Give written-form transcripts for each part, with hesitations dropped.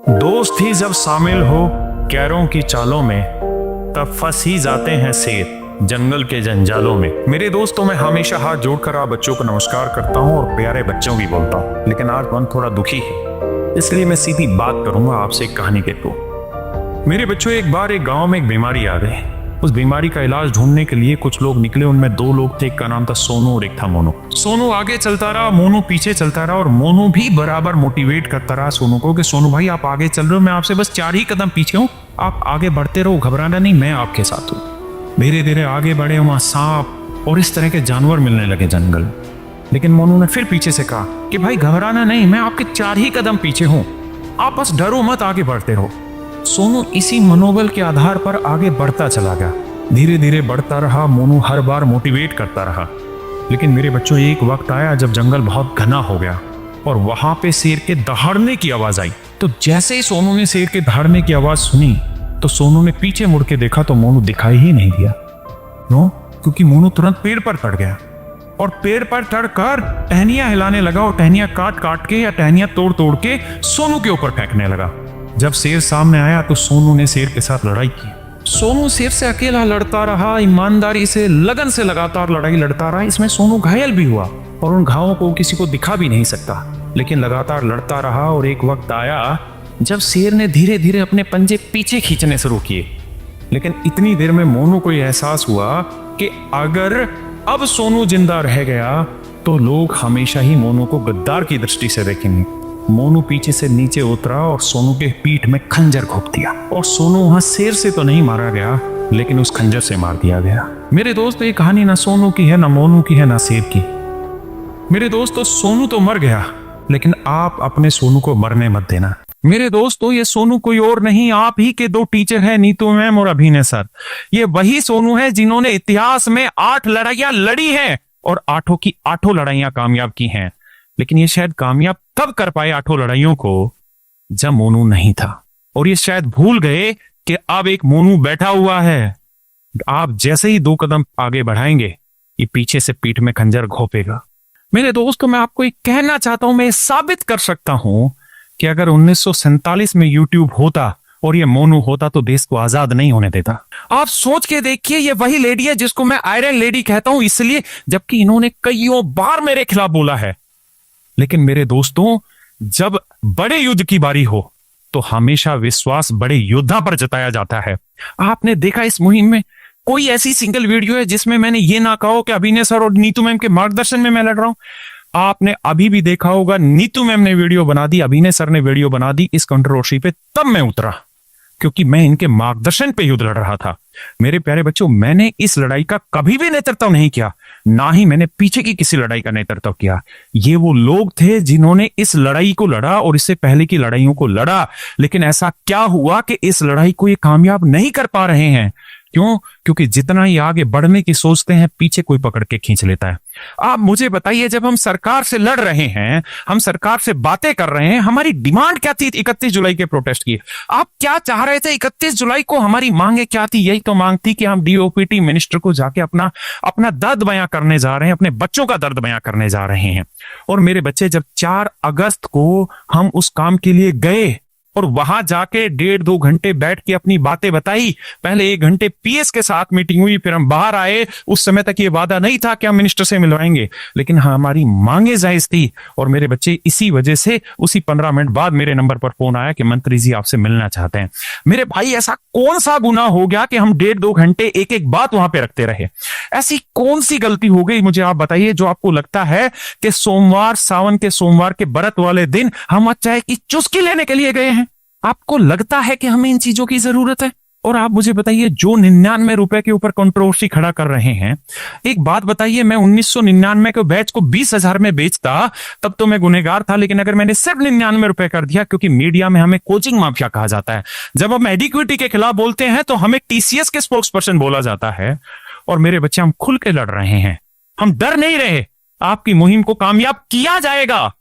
दोस्त ही जब शामिल हो कैरों की चालों में, तब फंस ही जाते हैं शेर जंगल के जंजालों में। मेरे दोस्तों, मैं हमेशा हाथ जोड़कर आप बच्चों को नमस्कार करता हूँ और प्यारे बच्चों भी बोलता हूँ, लेकिन आज मन थोड़ा दुखी है, इसलिए मैं सीधी बात करूंगा आपसे एक कहानी के थ्रू। मेरे बच्चों, एक बार एक गांव में एक बीमारी आ गई। उस बीमारी का इलाज ढूंढने के लिए कुछ लोग निकले। उनमें दो लोग थे, एक का नाम था सोनू और एक था मोनू। सोनू आगे चलता रहा, मोनू पीछे चलता रहा, और मोनू भी बराबर मोटिवेट करता रहा सोनू को कि सोनू भाई आप आगे चल रहे हो, मैं आपसे बस 4 ही कदम पीछे हूँ, आप आगे बढ़ते रहो, घबराना नहीं, मैं आपके साथ हूँ। धीरे धीरे आगे बढ़े, वहां सांप और इस तरह के जानवर मिलने लगे जंगल। लेकिन मोनू ने फिर पीछे से कहा कि भाई घबराना नहीं, मैं आपके 4 ही कदम पीछे हूँ, आप बस डरो मत, आगे बढ़ते रहो। सोनू इसी मनोबल के आधार पर आगे बढ़ता चला गया। धीरे धीरे बढ़ता रहा, मोनू हर बार मोटिवेट करता रहा। लेकिन मेरे बच्चों, एक वक्त आया जब जंगल बहुत घना हो गया और वहां पे शेर के दहाड़ने की आवाज आई। तो जैसे ही सोनू ने शेर के दहाड़ने की आवाज सुनी, तो सोनू ने पीछे मुड़ के देखा तो मोनू दिखाई ही नहीं दिया। नो, क्योंकि मोनू तुरंत पेड़ पर चढ़ गया और पेड़ पर चढ़कर टहनियां हिलाने लगा और टहनियां काट काट के या टहनियां तोड़ तोड़ के सोनू के ऊपर फेंकने लगा। जब शेर सामने आया तो सोनू ने शेर के साथ लड़ाई की। सोनू शेर से अकेला लड़ता रहा, ईमानदारी से, लगन से लगातार लड़ाई लड़ता रहा। इसमें सोनू घायल भी हुआ और उन घावों को किसी को दिखा भी नहीं सकता, लेकिन लगातार लड़ता रहा। और एक वक्त आया जब शेर ने धीरे धीरे अपने पंजे पीछे खींचने शुरू किए। लेकिन इतनी देर में मोनू को यह एहसास हुआ कि अगर अब सोनू जिंदा रह गया तो लोग हमेशा ही मोनू को गद्दार की दृष्टि से देखेंगे। मोनू पीछे से नीचे उतरा और सोनू के पीठ में खंजर घोंप दिया। और सोनू वहां शेर से तो नहीं मारा गया, लेकिन उस खंजर से मार दिया गया। मेरे दोस्त, ये कहानी ना सोनू की है, ना मोनू की है, ना शेर की। मेरे दोस्तों, सोनू तो मर गया, लेकिन आप अपने सोनू को मरने मत देना। मेरे दोस्तों, ये सोनू कोई और नहीं, आप ही के 2 टीचर हैं, नीतू मैम और अभिनय सर। ये वही सोनू है जिन्होंने इतिहास में 8 लड़ाइयां लड़ी हैं और 8 की 8 लड़ाइयां कामयाब की हैं। लेकिन ये शायद कामयाब तब कर पाए 8 लड़ाइयों को जब मोनू नहीं था, और ये शायद भूल गए कि अब एक मोनू बैठा हुआ है। आप जैसे ही 2 कदम आगे बढ़ाएंगे, ये पीछे से पीठ में खंजर घोंपेगा। मेरे दोस्तों, मैं आपको एक कहना चाहता हूं, मैं साबित कर सकता हूं कि अगर 1947 में यूट्यूब होता और ये मोनू होता तो देश को आजाद नहीं होने देता। आप सोच के देखिए, ये वही लेडी है जिसको मैं आयरन लेडी कहता हूं इसलिए, जबकि इन्होंने कईयों बार मेरे खिलाफ बोला है। लेकिन मेरे दोस्तों, जब बड़े युद्ध की बारी हो तो हमेशा विश्वास बड़े योद्धा पर जताया जाता है। आपने देखा इस मुहिम में कोई ऐसी सिंगल वीडियो है जिसमें मैंने ये ना कहा कि अभिनय सर और नीतू मैम के मार्गदर्शन में मैं लड़ रहा हूं। आपने अभी भी देखा होगा, नीतू मैम ने वीडियो बना दी, अभिनय सर ने वीडियो बना दी इस कंट्रोवर्सी पे, तब मैं उतरा, क्योंकि मैं इनके मार्गदर्शन पे युद्ध लड़ रहा था। मेरे प्यारे बच्चों, मैंने इस लड़ाई का कभी भी नेतृत्व नहीं किया, ना ही मैंने पीछे की किसी लड़ाई का नेतृत्व किया। ये वो लोग थे जिन्होंने इस लड़ाई को लड़ा और इससे पहले की लड़ाइयों को लड़ा। लेकिन ऐसा क्या हुआ कि इस लड़ाई को ये कामयाब नहीं कर पा रहे हैं? क्यों? क्योंकि जितना ही आगे बढ़ने की सोचते हैं, पीछे कोई पकड़ के खींच लेता है। आप मुझे बताइए, जब हम सरकार से लड़ रहे हैं, हम सरकार से बातें कर रहे हैं, हमारी डिमांड क्या थी 31 जुलाई के प्रोटेस्ट की? आप क्या चाह रहे थे 31 जुलाई को? हमारी मांगे क्या थी? यही तो मांग थी कि हम डीओपीटी मिनिस्टर को जाके अपना दर्द बयां करने जा रहे हैं, अपने बच्चों का दर्द बयां करने जा रहे हैं। और मेरे बच्चे, जब 4 अगस्त को हम उस काम के लिए गए और वहां जाके 1.5-2 घंटे बैठ के अपनी बातें बताई, पहले 1 घंटे पीएस के साथ मीटिंग हुई, फिर हम बाहर आए। उस समय तक ये वादा नहीं था कि हम मिनिस्टर से मिलवाएंगे, लेकिन हमारी मांगे जायज थी। और मेरे बच्चे, इसी वजह से उसी 15 मिनट बाद मेरे नंबर पर फोन आया कि मंत्री जी आपसे मिलना चाहते हैं। मेरे भाई, ऐसा कौन सा गुनाह हो गया कि हम 1.5-2 घंटे एक एक बात वहां पे रखते रहे? ऐसी कौन सी गलती हो गई, मुझे आप बताइए, जो आपको लगता है कि सोमवार, सावन के सोमवार के व्रत वाले दिन हम चाय की चुस्की लेने के लिए गए हैं? आपको लगता है कि हमें इन चीजों की जरूरत है? और आप मुझे बताइए, जो 99 रुपए के ऊपर कंट्रोवर्सी खड़ा कर रहे हैं, एक बात बताइए, मैं 1999 के बैच को 20,000 में बेचता तब तो मैं गुनहगार था। लेकिन अगर मैंने सिर्फ 99 रुपए कर दिया, क्योंकि मीडिया में हमें कोचिंग माफिया कहा जाता है, जब हम एडिक्विटी के खिलाफ बोलते हैं तो हमें टीसीएस के स्पोक्स पर्सन बोला जाता है। और मेरे बच्चे, हम खुल के लड़ रहे हैं, हम डर नहीं रहे। आपकी मुहिम को कामयाब किया जाएगा।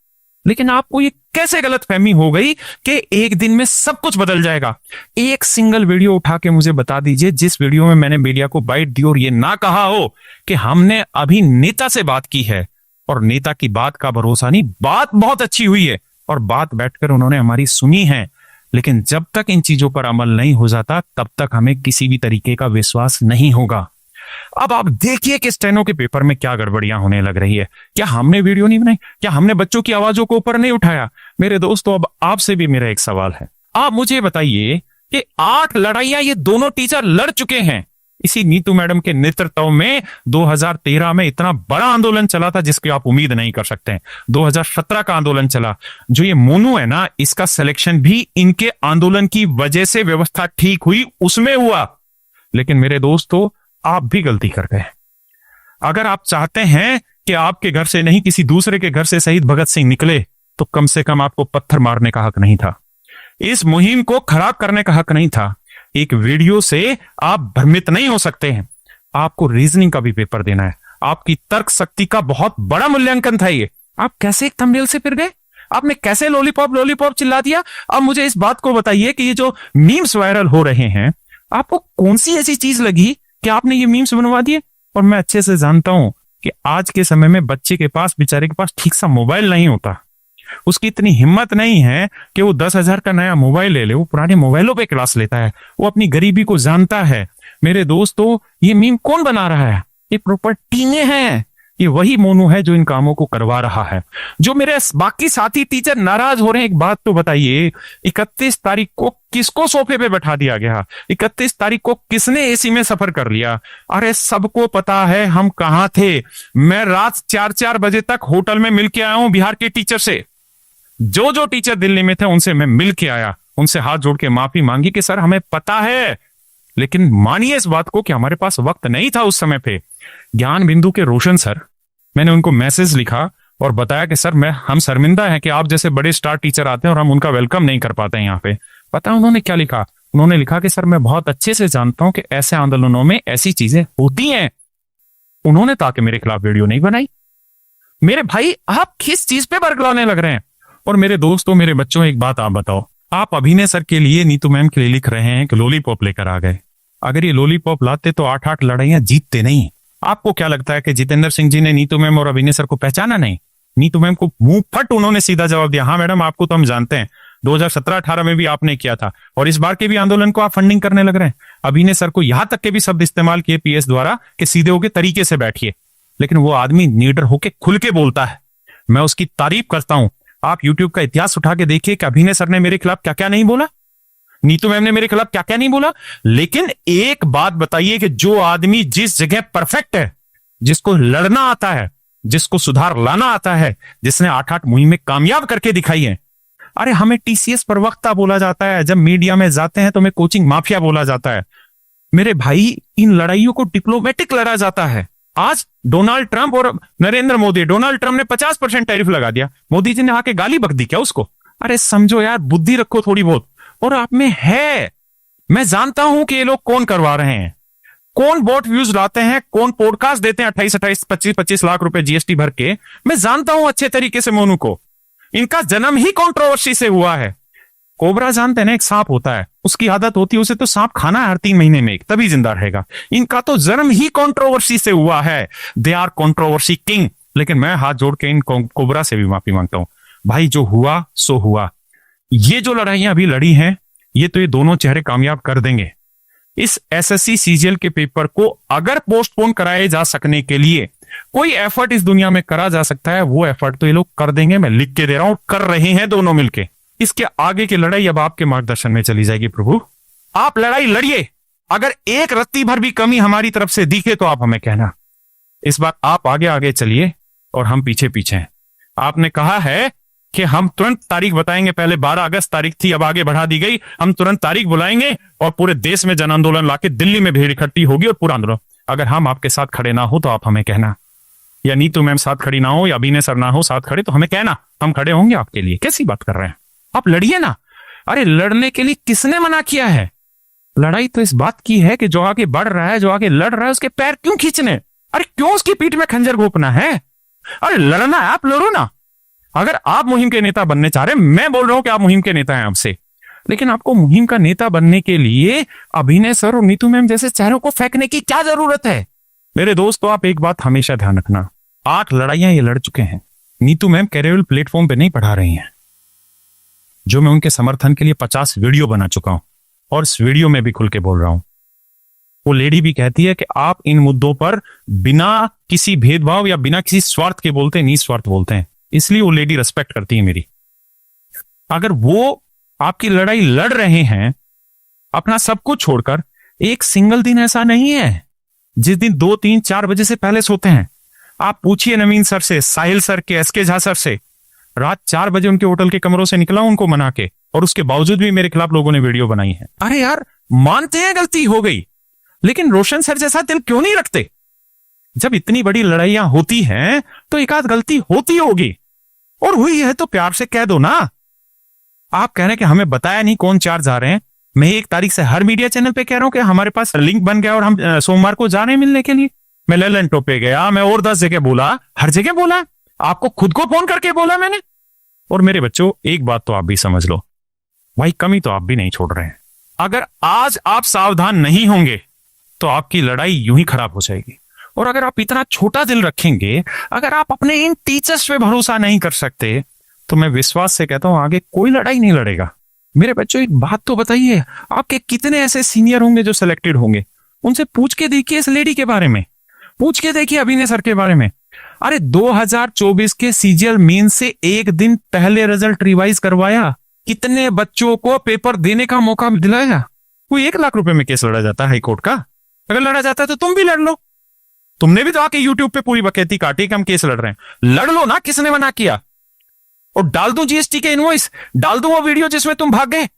लेकिन आपको ये कैसे गलतफहमी हो गई कि एक दिन में सब कुछ बदल जाएगा? एक सिंगल वीडियो उठा के मुझे बता दीजिए जिस वीडियो में मैंने मीडिया को बाइट दी और ये ना कहा हो कि हमने अभी नेता से बात की है और नेता की बात का भरोसा नहीं। बात बहुत अच्छी हुई है और बात बैठकर उन्होंने हमारी सुनी है, लेकिन जब तक इन चीजों पर अमल नहीं हो जाता तब तक हमें किसी भी तरीके का विश्वास नहीं होगा। अब आप देखिए कि स्टेनो के पेपर में क्या गड़बड़ियां होने लग रही है। क्या हमने वीडियो नहीं बनाई? क्या हमने बच्चों की आवाजों को ऊपर नहीं उठाया? मेरे दोस्तों, अब आपसे भी मेरा एक सवाल है। आप मुझे बताइए कि 8 लड़ाइयां ये दोनों टीचर लड़ चुके हैं। इसी नीतू मैडम के नेतृत्व में 2013 में इतना बड़ा आंदोलन चला था जिसकी आप उम्मीद नहीं कर सकते हैं। 2017 का आंदोलन चला। जो ये मोनू है ना, इसका सिलेक्शन भी इनके आंदोलन की वजह से व्यवस्था ठीक हुई उसमें हुआ। लेकिन मेरे दोस्तों, आप भी गलती कर गए। अगर आप चाहते हैं कि आपके घर से नहीं किसी दूसरे के घर से शहीद भगत सिंह निकले, तो कम से कम आपको पत्थर मारने का हक नहीं था, इस मुहिम को खराब करने का हक नहीं था। एक वीडियो से आप भ्रमित नहीं हो सकते हैं। आपको रीजनिंग का भी पेपर देना है। आपकी तर्क शक्ति का बहुत बड़ा मूल्यांकन था ये। आप कैसे एक थंबनेल से फिर गए? आपने कैसे लॉलीपॉप लॉलीपॉप चिल्ला दिया? अब मुझे इस बात को बताइए कि ये जो मीम्स वायरल हो रहे हैं, आपको कौन सी ऐसी चीज लगी कि आपने ये मीम्स बनवा दिए? और मैं अच्छे से जानता हूं कि आज के समय में बच्चे के पास, बेचारे के पास ठीक सा मोबाइल नहीं होता। उसकी इतनी हिम्मत नहीं है कि वो 10,000 का नया मोबाइल ले ले। वो पुराने मोबाइलों पे क्लास लेता है। वो अपनी गरीबी को जानता है। मेरे दोस्तों, ये मीम कौन बना रहा है? ये प्रॉपर टीमें हैं। ये वही मोनू है जो इन कामों को करवा रहा है। जो मेरे बाकी साथी टीचर नाराज हो रहे हैं, एक बात तो बताइए, 31 तारीख को किसको सोफे पे बैठा दिया गया? 31 तारीख को किसने एसी में सफर कर लिया? अरे सबको पता है हम कहां थे। मैं रात 4-4 बजे तक होटल में मिल के आया हूं बिहार के टीचर से। जो जो टीचर दिल्ली में थे उनसे मैं मिल के आया, उनसे हाथ जोड़ के माफी मांगी कि सर हमें पता है, लेकिन मानिए इस बात को कि हमारे पास वक्त नहीं था उस समय पे। ज्ञान बिंदु के रोशन सर, मैंने उनको मैसेज लिखा और बताया कि सर हम शर्मिंदा हैं कि आप जैसे बड़े स्टार टीचर आते हैं और हम उनका वेलकम नहीं कर पाते हैं यहाँ पे। पता है उन्होंने क्या लिखा? उन्होंने लिखा कि सर मैं बहुत अच्छे से जानता हूं कि ऐसे आंदोलनों में ऐसी चीजें होती हैं। उन्होंने ताकि मेरे खिलाफ वीडियो नहीं बनाई। मेरे भाई, आप किस चीज पे बरगलाने लग रहे हैं? और मेरे दोस्तों, मेरे बच्चों, एक बात आप बताओ, आप अभिनय सर के लिए, नीतू मैम के लिए लिख रहे हैं कि लॉलीपॉप लेकर आ गए। अगर ये लॉलीपॉप लाते तो 8-8 लड़ाइयां जीतते नहीं। आपको क्या लगता है कि जितेंद्र सिंह जी ने नीतू मैम और अभिनय सर को पहचाना नहीं? नीतू मैम को मुंह फट उन्होंने सीधा जवाब दिया, हाँ मैडम आपको तो हम जानते हैं, 2017-18 में भी आपने किया था और इस बार के भी आंदोलन को आप फंडिंग करने लग रहे हैं। अभिनय सर को यहां तक के भी शब्द इस्तेमाल किए पीएस द्वारा कि सीधे होके तरीके से बैठिए, लेकिन वो आदमी नीडर होके खुल के बोलता है। मैं उसकी तारीफ करता हूं। आप यूट्यूब का इतिहास उठा के देखिए कि अभिनय सर ने मेरे खिलाफ क्या क्या नहीं बोला, नीतू मैम ने मेरे खिलाफ क्या क्या नहीं बोला। लेकिन एक बात बताइए कि जो आदमी जिस जगह परफेक्ट है, जिसको लड़ना आता है, जिसको सुधार लाना आता है, जिसने 8-8 मुहिमें कामयाब करके दिखाई है, अरे हमें टीसीएस प्रवक्ता बोला जाता है, जब मीडिया में जाते हैं तो हमें कोचिंग माफिया बोला जाता है। मेरे भाई, इन लड़ाइयों को डिप्लोमेटिक लड़ा जाता है। आज डोनाल्ड ट्रंप और नरेंद्र मोदी, डोनाल्ड ट्रंप ने 50% टैरिफ लगा दिया, मोदी जी ने आके गाली बक दी क्या उसको? अरे समझो यार, बुद्धि रखो थोड़ी बहुत। और आप में है, मैं जानता हूं कि ये लोग कौन करवा रहे हैं, कौन बॉट व्यूज लाते हैं, कौन पॉडकास्ट देते हैं 28-28, 25-25 लाख रुपए जीएसटी भर के। मैं जानता हूं अच्छे तरीके से मोनू को। इनका जन्म ही कंट्रोवर्सी से हुआ है। कोबरा जानते हैं ना, एक सांप होता है, उसकी आदत होती है उसे तो सांप खाना है हर 3 महीने में एक, तभी जिंदा रहेगा। इनका तो जन्म ही कंट्रोवर्सी से हुआ है। They are controversy king. लेकिन मैं हाथ जोड़ के इन कोबरा से भी माफी मांगता हूं। भाई, जो हुआ सो हुआ। ये जो लड़ाइयां अभी लड़ी हैं, ये तो ये दोनों चेहरे कामयाब कर देंगे। इस एसएससी सीजीएल के पेपर को अगर पोस्टपोन कराए जा सकने के लिए कोई एफर्ट इस दुनिया में करा जा सकता है, वो एफर्ट तो ये लोग कर देंगे। मैं लिख के दे रहा हूं, कर रहे हैं दोनों मिलके। इसके आगे की लड़ाई अब आपके मार्गदर्शन में चली जाएगी। प्रभु, आप लड़ाई लड़िए। अगर एक रत्ती भर भी कमी हमारी तरफ से दिखे तो आप हमें कहना। इस बार आप आगे आगे चलिए और हम पीछे पीछे हैं। आपने कहा है कि हम तुरंत तारीख बताएंगे। पहले 12 अगस्त तारीख थी, अब आगे बढ़ा दी गई। हम तुरंत तारीख बुलाएंगे और पूरे देश में जन आंदोलन लाके दिल्ली में भीड़ इकट्ठी होगी और पूरा आंदोलन। अगर हम आपके साथ खड़े ना हो तो आप हमें कहना, या नीतू मैम साथ खड़ी ना हो, या अभिनय सर ना हो साथ खड़े, तो हमें कहना, हम खड़े होंगे आपके लिए। कैसी बात कर रहे हैं आप? लड़िए ना। अरे लड़ने के लिए किसने मना किया है? लड़ाई तो इस बात की है कि जो आगे बढ़ रहा है, जो आगे लड़ रहा है, उसके पैर क्यों खींचने? अरे क्यों उसकी पीठ में खंजर घोंपना है? अरे लड़ना है, आप लड़ो ना। अगर आप मुहिम के नेता बनने चाह रहे हैं, मैं बोल रहा हूं कि आप मुहिम के नेता हैं आपसे, लेकिन आपको मुहिम का नेता बनने के लिए अभिनय सर और नीतू मैम जैसे चेहरों को फेंकने की क्या जरूरत है? मेरे दोस्तों, आप एक बात हमेशा ध्यान रखना, 8 लड़ाइयां ये लड़ चुके हैं। नीतू मैम कैरियर प्लेटफॉर्म पे नहीं पढ़ा रही हैं। जो मैं उनके समर्थन के लिए 50 वीडियो बना चुका हूं और इस वीडियो में भी खुल के बोल रहा हूं। वो लेडी भी कहती है कि आप इन मुद्दों पर बिना किसी भेदभाव या बिना किसी स्वार्थ के बोलते हैं, निस्वार्थ बोलते हैं, इसलिए वो लेडी रिस्पेक्ट करती है मेरी। अगर वो आपकी लड़ाई लड़ रहे हैं अपना सब कुछ छोड़कर, एक सिंगल दिन ऐसा नहीं है जिस दिन 2, 3, 4 बजे से पहले सोते हैं। आप पूछिए नवीन सर से, साहिल सर के, एसके झा सर से, रात 4 बजे उनके होटल के कमरों से निकला उनको मना के, और उसके बावजूद भी मेरे खिलाफ लोगों ने वीडियो बनाई है। अरे यार, मानते हैं गलती हो गई, लेकिन रोशन सर जैसा दिल क्यों नहीं रखते? जब इतनी बड़ी लड़ाइयां होती हैं तो एक आध गलती होती होगी, और हुई है तो प्यार से कह दो ना। आप कह रहे हैं कि हमें बताया नहीं कौन चार्ज आ रहे हैं। मैं 1 तारीख से हर मीडिया चैनल पे कह रहा हूं कि हमारे पास लिंक बन गया और हम सोमवार को जा रहे हैं मिलने के लिए। मैं लैलेंटो पे गया, मैं और 10 जगह बोला, हर जगह बोला, आपको खुद को फोन करके बोला मैंने। और मेरे बच्चों, एक बात तो आप भी समझ लो, भाई कमी तो आप भी नहीं छोड़ रहे हैं। अगर आज आप सावधान नहीं होंगे तो आपकी लड़ाई यूं ही खराब हो जाएगी। और अगर आप इतना छोटा दिल रखेंगे, अगर आप अपने इन टीचर्स पे भरोसा नहीं कर सकते, तो मैं विश्वास से कहता हूं आगे कोई लड़ाई नहीं लड़ेगा। मेरे बच्चों, एक बात तो बताइए, आपके कितने ऐसे सीनियर होंगे जो सिलेक्टेड होंगे? उनसे पूछ के देखिए इस लेडी के बारे में, पूछ के देखिए अभिनय सर के बारे में। अरे 2024 के सीजीएल मेन से एक दिन पहले रिजल्ट रिवाइज करवाया, कितने बच्चों को पेपर देने का मौका दिलाया। कोई 1 लाख रुपए में केस लड़ा जाता है हाईकोर्ट का? अगर लड़ा जाता है तो तुम भी लड़ लो। तुमने भी तो आके यूट्यूब पे पूरी बकैती काटी कि हम केस लड़ रहे हैं। लड़ लो ना, किसने मना किया? और डाल दूं जीएसटी के इनवॉइस, डाल दूं वो वीडियो जिसमें तुम भाग गए।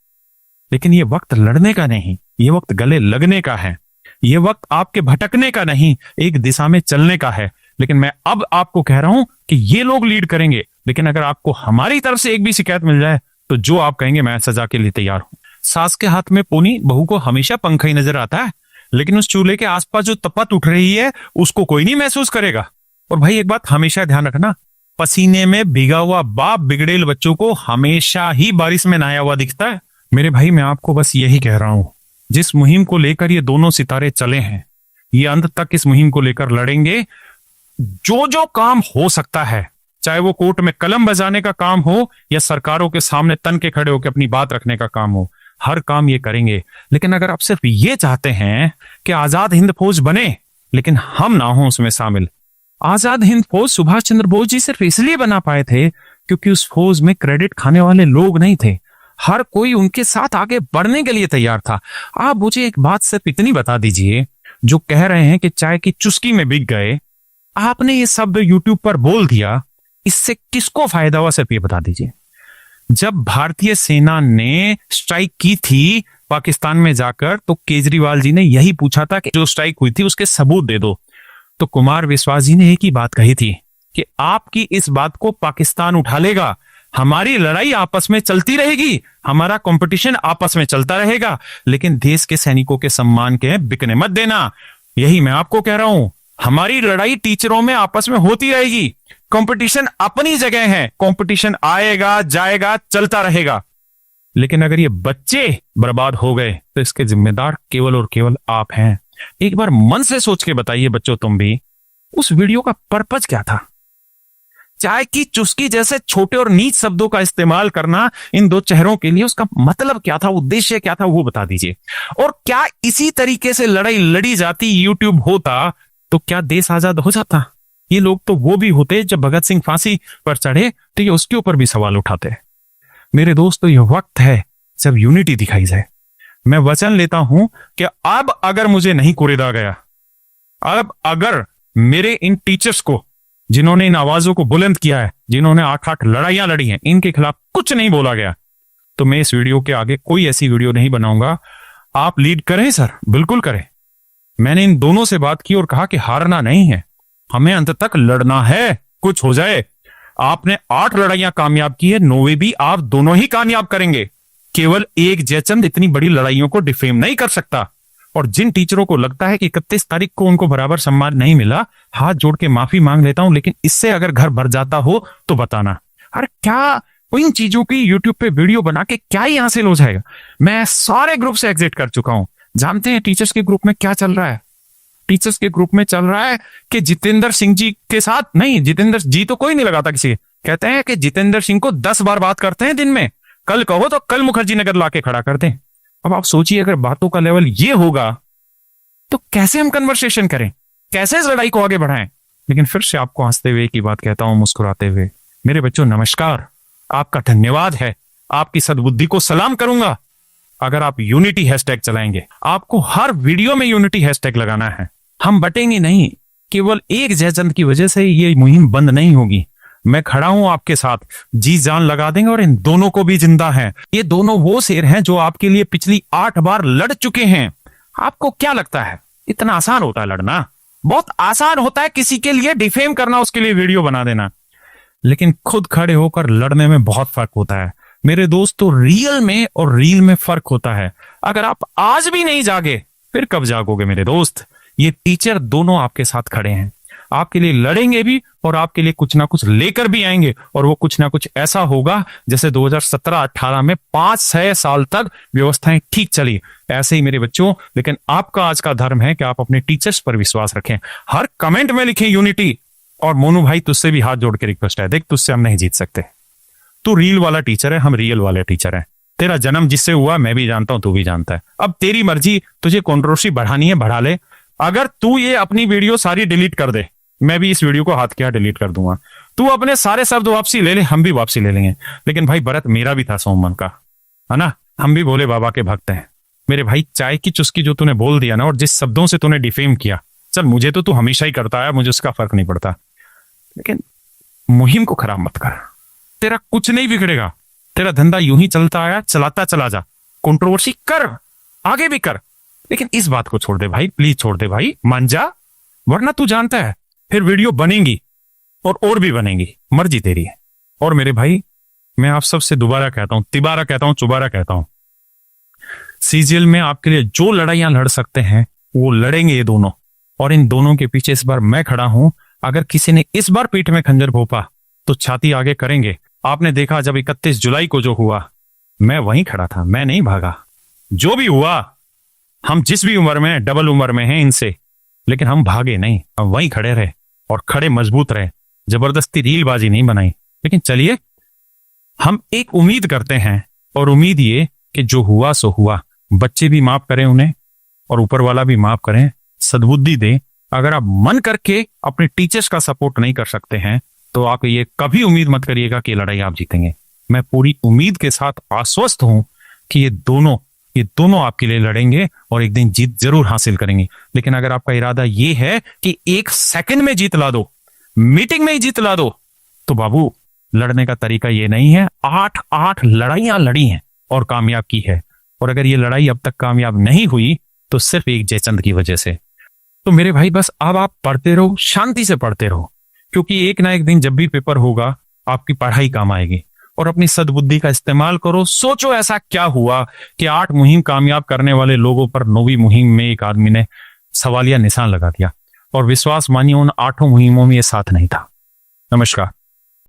लेकिन ये वक्त लड़ने का नहीं, ये वक्त गले लगने का है। ये वक्त आपके भटकने का नहीं, एक दिशा में चलने का है। लेकिन मैं अब आपको कह रहा हूं कि ये लोग लीड करेंगे, लेकिन अगर आपको हमारी तरफ से एक भी शिकायत मिल जाए तो जो आप कहेंगे मैं सजा के लिए तैयार हूं। सास के हाथ में पोनी बहू को हमेशा पंखा ही नजर आता है, लेकिन उस चूल्हे के आसपास जो तपत उठ रही है उसको कोई नहीं महसूस करेगा। और भाई एक बात हमेशा ध्यान रखना, पसीने में भीगा हुआ बाप बिगड़ेल बच्चों को हमेशा ही बारिश में नहाया हुआ दिखता है। मेरे भाई, मैं आपको बस यही कह रहा हूं, जिस मुहिम को लेकर ये दोनों सितारे चले हैं, ये अंत तक इस मुहिम को लेकर लड़ेंगे। जो जो काम हो सकता है, चाहे वो कोर्ट में कलम बजाने का काम हो या सरकारों के सामने तन के खड़े होकर अपनी बात रखने का काम हो, हर काम ये करेंगे। लेकिन अगर आप सिर्फ ये चाहते हैं कि आजाद हिंद फौज बने लेकिन हम ना हो उसमें शामिल, आजाद हिंद फौज सुभाष चंद्र बोस जी सिर्फ इसलिए बना पाए थे क्योंकि उस फौज में क्रेडिट खाने वाले लोग नहीं थे। हर कोई उनके साथ आगे बढ़ने के लिए तैयार था। आप मुझे एक बात सिर्फ इतनी बता दीजिए, जो कह रहे हैं कि चाय की चुस्की में बिक गए, आपने ये शब्द यूट्यूब पर बोल दिया, इससे किसको फायदा हुआ? सिर्फ ये बता दीजिए। जब भारतीय सेना ने स्ट्राइक की थी पाकिस्तान में जाकर, तो केजरीवाल जी ने यही पूछा था कि जो स्ट्राइक हुई थी उसके सबूत दे दो। तो कुमार विश्वास जी ने एक ही बात कही थी कि आपकी इस बात को पाकिस्तान उठा लेगा, हमारी लड़ाई आपस में चलती रहेगी, हमारा कंपटीशन आपस में चलता रहेगा, लेकिन देश के सैनिकों के सम्मान के बिकने मत देना। यही मैं आपको कह रहा हूं, हमारी लड़ाई टीचरों में आपस में होती रहेगी, कंपटीशन अपनी जगह है, कंपटीशन आएगा जाएगा चलता रहेगा। लेकिन अगर ये बच्चे बर्बाद हो गए तो इसके जिम्मेदार केवल और केवल आप हैं। एक बार मन से सोच के बताइए बच्चों, तुम भी, उस वीडियो का पर्पज क्या था? चाय की चुस्की जैसे छोटे और नीच शब्दों का इस्तेमाल करना इन दो चेहरों के लिए, उसका मतलब क्या था, उद्देश्य क्या था, वो बता दीजिए। और क्या इसी तरीके से लड़ाई लड़ी जाती यूट्यूब होता तो क्या देश आजाद हो जाता? ये लोग तो वो भी होते जब भगत सिंह फांसी पर चढ़े तो ये उसके ऊपर भी सवाल उठाते। मेरे दोस्तों, ये वक्त है जब यूनिटी दिखाई जाए। मैं वचन लेता हूं कि अब अगर मुझे नहीं कुरेदा गया, अब अगर मेरे इन टीचर्स को, जिन्होंने इन आवाजों को बुलंद किया है, जिन्होंने 8-8 लड़ाइयां लड़ी हैं, इनके खिलाफ कुछ नहीं बोला गया, तो मैं इस वीडियो के आगे कोई ऐसी वीडियो नहीं बनाऊंगा। आप लीड करें सर, बिल्कुल करें। मैंने इन दोनों से बात की और कहा कि हारना नहीं है, हमें अंत तक लड़ना है, कुछ हो जाए। आपने 8 लड़ाइयां कामयाब की है, 9वीं भी आप दोनों ही कामयाब करेंगे। केवल एक जयचंद इतनी बड़ी लड़ाइयों को डिफेम नहीं कर सकता। और जिन टीचरों को लगता है कि 31 तारीख को उनको बराबर सम्मान नहीं मिला, हाथ जोड़ के माफी मांग लेता हूं, लेकिन इससे अगर घर भर जाता हो तो बताना। अरे क्या इन चीजों की यूट्यूब पे वीडियो बना के क्या ही हासिल हो जाएगा? मैं सारे ग्रुप से एग्जिट कर चुका हूं। जानते हैं टीचर्स के ग्रुप में क्या चल रहा है? टीचर्स के ग्रुप में चल रहा है कि जितेंद्र सिंह जी के साथ नहीं, जितेंद्र जी तो कोई नहीं लगाता किसी, कहते हैं कि जितेंद्र सिंह को 10 बार बात करते हैं दिन में, कल कहो तो कल मुखर्जी नगर लाके खड़ा कर दें। अब आप सोचिए अगर बातों का लेवल ये होगा तो कैसे हम कन्वर्सेशन करें, कैसे इस लड़ाई को आगे बढ़ाएं। लेकिन फिर से आपको हंसते हुए की बात कहता हूं, मुस्कुराते हुए, मेरे बच्चों नमस्कार, आपका धन्यवाद है, आपकी सद्बुद्धि को सलाम करूंगा। अगर आप यूनिटी हैशटैग चलाएंगे, आपको हर वीडियो में यूनिटी हैशटैग लगाना है। हम बटेंगे नहीं, केवल एक जयचंद की वजह से ये मुहिम बंद नहीं होगी। मैं खड़ा हूं आपके साथ, जी जान लगा देंगे और इन दोनों को भी जिंदा है। ये दोनों वो शेर हैं जो आपके लिए पिछली 8 बार लड़ चुके हैं। आपको क्या लगता है इतना आसान होता है लड़ना? बहुत आसान होता है किसी के लिए डिफेम करना, उसके लिए वीडियो बना देना, लेकिन खुद खड़े होकर लड़ने में बहुत फर्क होता है मेरे दोस्तों। रियल में और रील में फर्क होता है। अगर आप आज भी नहीं जागे फिर कब जागोगे मेरे दोस्त? ये टीचर दोनों आपके साथ खड़े हैं, आपके लिए लड़ेंगे भी और आपके लिए कुछ ना कुछ लेकर भी आएंगे। और वो कुछ ना कुछ ऐसा होगा जैसे 2017-18 में 5-6 साल तक व्यवस्थाएं ठीक चली, ऐसे ही मेरे बच्चों। लेकिन आपका आज का धर्म है कि आप अपने टीचर्स पर विश्वास रखें। हर कमेंट में लिखें यूनिटी। और मोनू भाई तुझसे भी हाथ जोड़ के रिक्वेस्ट है, देख तुझसे हम नहीं जीत सकते। तू रील वाला टीचर है, हम रियल वाले टीचर हैं। तेरा जन्म जिससे हुआ मैं भी जानता हूं, तू भी जानता है। अब तेरी मर्जी, तुझे कंट्रोवर्सी बढ़ानी है बढ़ा ले। अगर तू ये अपनी वीडियो सारी डिलीट कर दे, मैं भी इस वीडियो को हाथ के हाथ डिलीट कर दूंगा। तू अपने सारे शब्द वापसी ले ले, हम भी वापसी ले लेंगे। लेकिन भाई व्रत मेरा भी था सोमवार का, है ना? हम भी भोले बाबा के भक्त हैं मेरे भाई। चाय की चुस्की जो तूने बोल दिया ना, और जिस शब्दों से तूने डिफेम किया, चल मुझे तो तू हमेशा ही करता है, मुझे उसका फर्क नहीं पड़ता, लेकिन मुहिम को खराब मत कर। तेरा कुछ नहीं बिगड़ेगा, तेरा धंधा यूं ही चलता आया, चलाता चला जा। कंट्रोवर्सी कर, आगे भी कर, लेकिन इस बात को छोड़ दे भाई, प्लीज छोड़ दे भाई, मान जा। वरना तू जानता है फिर वीडियो बनेंगी और भी बनेंगी, मर्जी तेरी है। और मेरे भाई मैं आप सबसे दोबारा कहता हूं, तिबारा कहता हूं, चुबारा कहता हूं, सीजीएल में आपके लिए जो लड़ाइयां लड़ सकते हैं वो लड़ेंगे ये दोनों। और इन दोनों के पीछे इस बार मैं खड़ा हूं। अगर किसी ने इस बार पीठ में खंजर भोंपा तो छाती आगे करेंगे। आपने देखा जब 31 जुलाई को जो हुआ, मैं वहीं खड़ा था, मैं नहीं भागा। जो भी हुआ, हम जिस भी उम्र में, डबल उम्र में हैं इनसे, लेकिन हम भागे नहीं, हम वहीं खड़े रहे और खड़े मजबूत रहे। जबरदस्ती रीलबाजी नहीं बनाई। लेकिन चलिए, हम एक उम्मीद करते हैं, और उम्मीद ये कि जो हुआ सो हुआ। बच्चे भी माफ करें उन्हें और ऊपर वाला भी माफ करें, सद्बुद्धि दे। अगर आप मन करके अपने टीचर्स का सपोर्ट नहीं कर सकते हैं तो आप ये कभी उम्मीद मत करिएगा कि लड़ाई आप जीतेंगे। मैं पूरी उम्मीद के साथ आश्वस्त हूं कि ये दोनों आपके लिए लड़ेंगे और एक दिन जीत जरूर हासिल करेंगे। लेकिन अगर आपका इरादा ये है कि 1 सेकंड में जीत ला दो, मीटिंग में ही जीत ला दो, तो बाबू लड़ने का तरीका ये नहीं है। 8 लड़ाइयां लड़ी हैं और कामयाब की है। और अगर ये लड़ाई अब तक कामयाब नहीं हुई तो सिर्फ एक जयचंद की वजह से। तो मेरे भाई बस अब आप पढ़ते रहो, शांति से पढ़ते रहो, क्योंकि एक ना एक दिन जब भी पेपर होगा आपकी पढ़ाई काम आएगी। और अपनी सद्बुद्धि का इस्तेमाल करो। सोचो ऐसा क्या हुआ कि 8 मुहिम कामयाब करने वाले लोगों पर 9वीं मुहिम में एक आदमी ने सवालिया निशान लगा दिया, और विश्वास मानिए उन 8 मुहिमों में ये साथ नहीं था। नमस्कार।